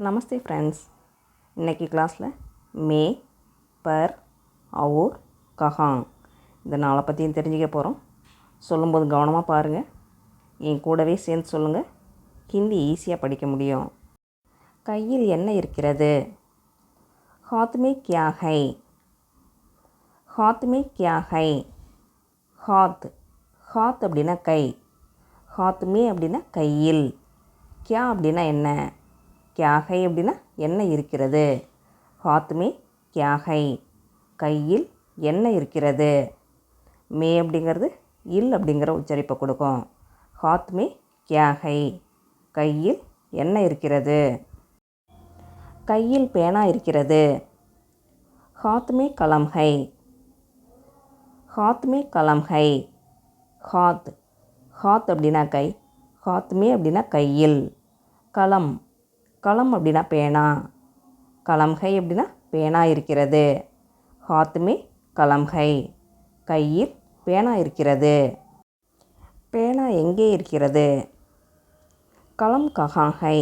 நமஸ்தே friends. இன்றைக்கி கிளாஸில் மே, per, அவுர், கஹாங் இந்த நாளை பற்றியும் தெரிஞ்சுக்க போகிறோம். சொல்லும்போது கவனமாக பாருங்கள், என் கூடவே சேர்ந்து சொல்லுங்கள். ஹிந்தி ஈஸியாக படிக்க முடியும். கையில் என்ன இருக்கிறது? ஹாத் மே கியா ஹை? ஹாத் மே கியா ஹை? ஹாத் ஹாத் அப்படின்னா கை, ஹாத் மே அப்படின்னா கையில், கியா அப்படின்னா என்ன, கியா ஹை அப்படின்னா என்ன இருக்கிறது. ஹாத் மே கியா ஹை, கையில் என்ன இருக்கிறது. மே அப்படிங்கிறது இல் அப்படிங்கிற உச்சரிப்பை கொடுக்கும். ஹாத் மே கியா ஹை, கையில் என்ன இருக்கிறது. கையில் பேனா இருக்கிறது. ஹாத் மே கலம் ஹை. ஹாத் மே கலம் ஹை. ஹாத் ஹாத் அப்படின்னா கை, ஹாத் மே அப்படின்னா கையில். கலம் கலம் அப்படின்னா பேனா, கலம் ஹை அப்படின்னா பேனா இருக்கிறது. ஹாத் மே கலம் ஹை, கையில் பேனா இருக்கிறது. பேனா எங்கே இருக்கிறது? கலம் கஹாங் ஹை.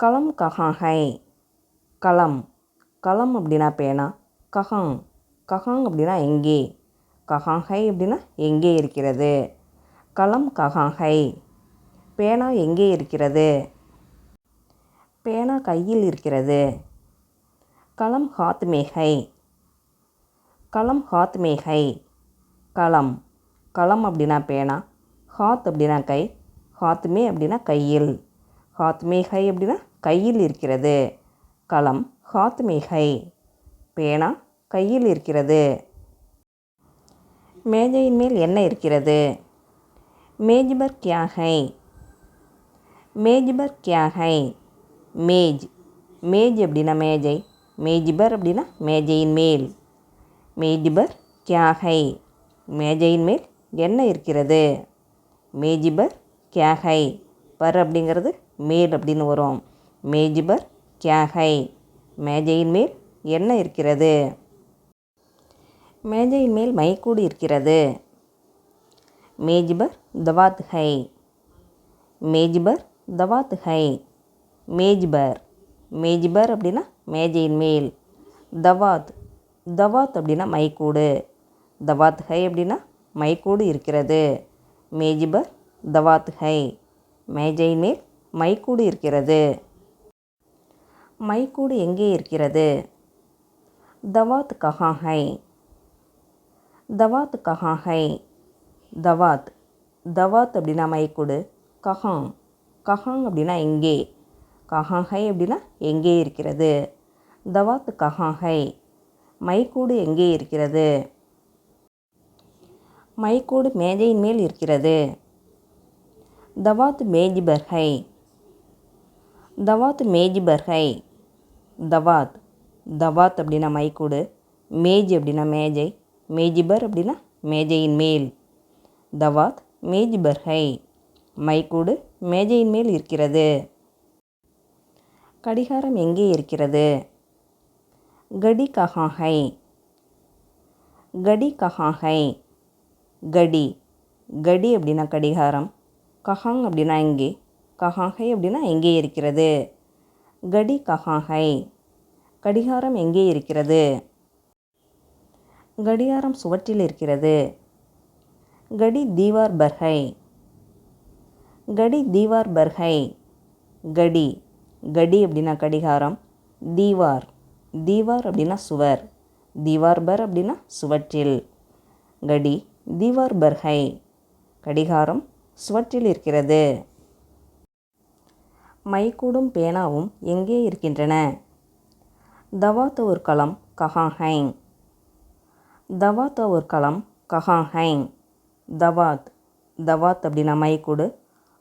கலம் கஹாங் ஹை. கலம் கலம் அப்படின்னா பேனா, கஹாங் கஹாங் அப்படின்னா எங்கே, கஹாங் ஹை அப்படின்னா எங்கே இருக்கிறது. கலம் கஹாங் ஹை, பேனா எங்கே இருக்கிறது. பேனா கையில் இருக்கிறது. கலம் ஹாத் மே ஹை. கலம் ஹாத் மே ஹை. கலம் கலம் அப்படின்னா பேனா, ஹாத் அப்படின்னா கை, ஹாத் மே அப்படின்னா கையில், ஹாத் மே ஹை அப்படின்னா கையில் இருக்கிறது. கலம் ஹாத் மே ஹை, பேனா கையில் இருக்கிறது. மேஜையின் மேல் என்ன இருக்கிறது? மேஜ் பர் கியா ஹை? மேஜ் பர் கியா ஹை? மேஜ் மேஜ் அப்படின்னா மேஜை, மேஜ் பர் அப்படின்னா மேஜையின் மேல். மேஜ் பர் கியா ஹை, மேஜையின் மேல் என்ன இருக்கிறது. மேஜ் பர் கியா ஹை, பர் அப்படிங்கிறது மேல் அப்படின்னு வரும். மேஜ் பர் கியா ஹை, மேஜையின் மேல் என்ன இருக்கிறது. மேஜையின் மேல் மைக்கூடு இருக்கிறது. மேஜ் பர் தவாத் ஹை. மேஜ் பர் தவாத் ஹை. மேஜ் பர் மேஜ் பர் அப்படின்னா மேஜையின் மேல். தவாத் தவாத் அப்படின்னா மைக்கூடு. தவாத் ஹை அப்படின்னா மைக்கூடு இருக்கிறது. மேஜ் பர் தவாத் ஹை, மேஜையின் மேல் மைக்கூடு இருக்கிறது. மைக்கூடு எங்கே இருக்கிறது? தவாத் கஹாங் ஹை. தவாத் கஹாங் ஹை. தவாத் தவாத் அப்படின்னா மைக்கூடு. கஹாங் கஹாங் அப்படின்னா எங்கே, கஹாங் ஹை அப்படின்னா எங்கே இருக்கிறது. தவாத் கஹாங் ஹை, மைக்கூடு எங்கே இருக்கிறது. மைக்கூடு மேஜையின் மேல் இருக்கிறது. தவாத் மேஜ் பர் ஹை. தவாத் மேஜ் பர் ஹை. தவாத் தவாத் அப்படின்னா மைக்கூடு, மேஜ் அப்படின்னா மேஜை, மேஜ் பர் அப்படின்னா மேஜையின் மேல். தவாத் மேஜ் பர் ஹை, மைக்கூடு மேஜையின் மேல் இருக்கிறது. கடிகாரம் எங்கே இருக்கிறது? கடி கஹாங் ஹை. கடி கஹாங் ஹை. கடி கடி அப்படின்னா கடிகாரம், கஹாங் அப்படின்னா எங்கே, கஹாங் ஹை அப்படின்னா எங்கே இருக்கிறது. கடி கஹாங் ஹை, கடிகாரம் எங்கே இருக்கிறது. கடிகாரம் சுவற்றில் இருக்கிறது. கடி தீவார் பர் ஹை. கடி தீவார் பர் ஹை. கடி கடி அப்படின்னா கடிகாரம், தீவார் தீவார் அப்படின்னா சுவர், தீவார் பர் அப்படின்னா சுவற்றில். கடி தீவார் பர் ஹை, கடிகாரம் சுவற்றில் இருக்கிறது. மைக்கூடும் பேனாவும் எங்கே இருக்கின்றன? தவாத் ஒரு கலம் கஹாங் ஹை. தவாத் ஒரு கலம் கஹாங் ஹை. தவாத் தவாத் அப்படின்னா மைக்கூடு,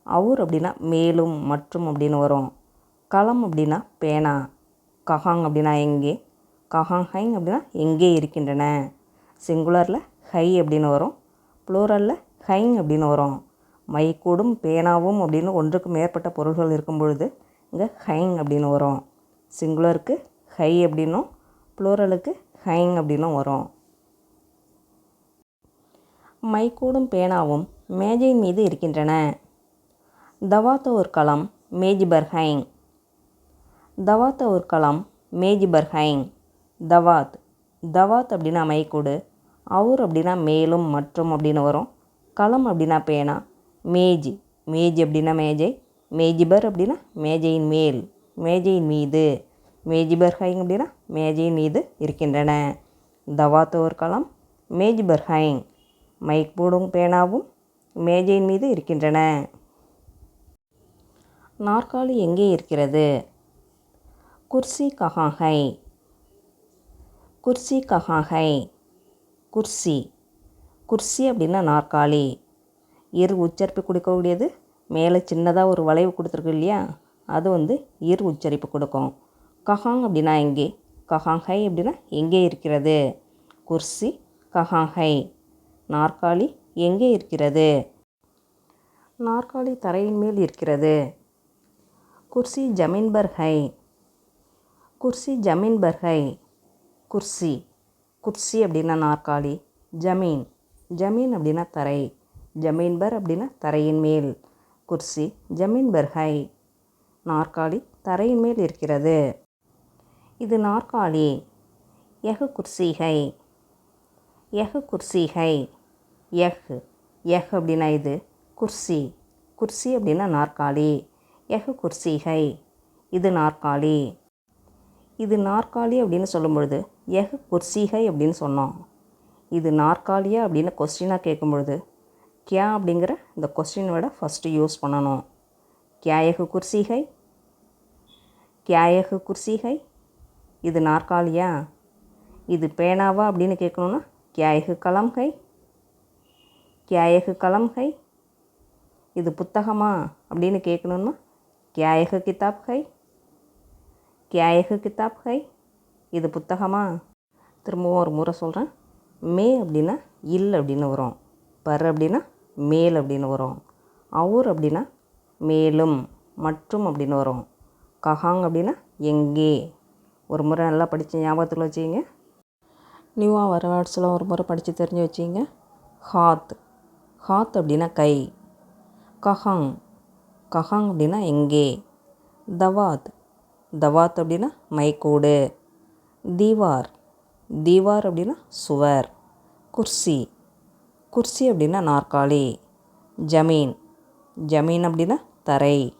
அவுர் அப்படின்னா மேலும் மற்றும் அப்படின்னு வரும். கலம் அப்படின்னா பேனா, கஹாங் அப்படின்னா எங்கே, கஹாங் ஹை அப்படின்னா எங்கே இருக்கின்றன. சிங்குலரில் ஹை அப்படின்னு வரும், ப்ளூரலில் ஹைங் அப்படின்னு வரும். மைக்கூடும் பேனாவும் அப்படின்னு ஒன்றுக்கு மேற்பட்ட பொருள்கள் இருக்கும் பொழுது இங்கே ஹைங் அப்படின்னு வரும். சிங்குலருக்கு ஹை அப்படின்னும், ப்ளூரலுக்கு ஹைங் அப்படின்னும் வரும். மைக்கூடும் பேனாவும் மேஜையின் மீது இருக்கின்றன. दवा तो और कलम मेज पर हैं। தவாத் ஒரு கலாம் மேஜ் பர் ஹைங். தவாத் தவாத் அப்படின்னா மைக்கூடு, அவுர் அப்படின்னா மேலும் மற்றும் அப்படின்னு வரும். களம் அப்படின்னா பேனா. மேஜ் மேஜ் அப்படின்னா மேஜை. மேஜிபர் அப்படின்னா மேஜையின் மேல், மேஜையின் மீது. மேஜிபர் ஹைங் அப்படின்னா மேஜையின் மீது இருக்கின்றன. தவாத் ஒரு களம் மேஜ் பர் ஹைங். மைக்கூடும் பேனாவும் மேஜையின் மீது இருக்கின்றன. நாற்காலி எங்கே இருக்கிறது? குர்சி கஹாं ஹை. குர்சி கஹாं ஹை. குர்சி குர்சி அப்படின்னா நாற்காலி. உச்சரிப்பு கொடுக்கக்கூடியது. மேலே சின்னதாக ஒரு வளைவு கொடுத்துருக்கு இல்லையா, அது உச்சரிப்பு கொடுக்கும். கஹாங் அப்படின்னா எங்கே. கஹாங் ஹை அப்படின்னா எங்கே இருக்கிறது. குர்சி கஹாं ஹை. நாற்காலி எங்கே இருக்கிறது. நாற்காலி தரையின் மேல் இருக்கிறது. குர்சி ஜமீன் பர் ஹை. குர்சி ஜமீன் பர் ஹை. குர்சி குர்சி அப்படின்னா நாற்காலி. ஜமீன் ஜமீன் அப்படின்னா தரை. ஜமீன் பர் அப்படின்னா தரையின் மேல். குர்சி ஜமீன் பர் ஹை. நாற்காலி தரையின் மேல் இருக்கிறது. இது நாற்காலி. யஹ் குர்சி ஹை. யஹ் குர்சி ஹை. யஹ் யஹ் அப்படின்னா இது. குர்சி குர்சி அப்படின்னா நாற்காலி. யஹ் குர்சி ஹை. இது நாற்காலி. இது நாற்காலி அப்படின்னு சொல்லும் பொழுது யஹ் குர்சி ஹை அப்படின்னு சொன்னோம். இது நாற்காலியா அப்படின்னு கொஸ்டினாக கேட்கும் பொழுது கியா அப்படிங்கிற இந்த கொஸ்டின் வேர்டை ஃபஸ்ட்டு யூஸ் பண்ணணும். கியா யஹ் குர்சி ஹை. கியா யஹ் குர்சி ஹை. இது நாற்காலியா. இது பேனாவா அப்படின்னு கேட்கணுன்னா கியா யஹ் கலம் ஹை. கியா யஹ் கலம் ஹை. இது புத்தகமா அப்படின்னு கேட்கணுன்னா கியா யஹ் கிதாப் ஹை. கியா யஹ் கிதாப் ஹை. இது புத்தகமா. திரும்பவும் ஒரு முறை சொல்கிறேன். மே அப்படின்னா இல் அப்படின்னு வரும். பர் அப்படின்னா மேல் அப்படின்னு வரும். அவுர் அப்படின்னா மேலும் மற்றும் அப்படின்னு வரும். கஹாங் அப்படின்னா எங்கே. ஒரு முறை நல்லா படித்து ஞாபகத்தில் வச்சுக்கிங்க. நியூவாக வர வேர்ட்ஸ்லாம் ஒரு முறை படித்து தெரிஞ்சு வச்சுக்கிங்க. ஹாத் ஹாத் அப்படின்னா கை. கஹாங் கஹாங் அப்படின்னா எங்கே. தவாத் தவாத் அப்படின்னா மைக்கூடு. தீவார் தீவார் அப்படின்னா சுவர். குர்சி குர்சி அப்படின்னா நாற்காலி. ஜமீன் ஜமீன் அப்படின்னா தரை.